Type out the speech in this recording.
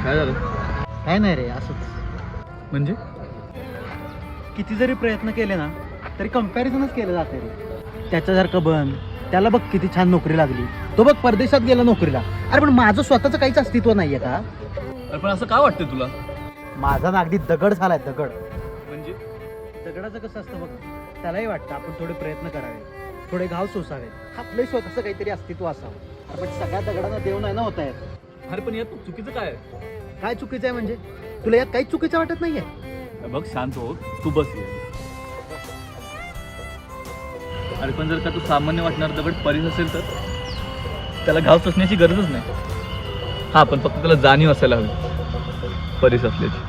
काय झालं? काय नाही रे, असंच. म्हणजे किती जरी प्रयत्न केले ना तरी कम्पॅरिझनच केलं जाते रे. त्याच्यासारखं बन, त्याला बघ किती छान नोकरी लागली, तो बघ परदेशात गेला नोकरीला. अरे पण माझं स्वतःचं काहीच अस्तित्व नाहीये का? अरे पण असं का वाटतं तुला? माझा ना अगदी दगड झालाय, दगड. म्हणजे दगडाचं कसं असतं बघ, त्यालाही वाटतं आपण थोडे प्रयत्न करावे, थोडे घाव सोसावेत, आपलंही स्वतःचं काहीतरी अस्तित्व असावं. अरे पण सगळ्या दगडांना देव नाही ना होता येत. अरे पण यात चुकीचं काय आहे? काय चुकीचं आहे म्हणजे? तुला यात काहीच चुकीचं वाटत नाहीये? बघ शांत हो, तू बस ये. अरे पण जर का तू सामान्य वाटणार दगड परीस असेल तर त्याला घाव सोसण्याची गरजच नाही. हा पण फक्त त्याला जाणीव असायला हवी परीस असल्याची.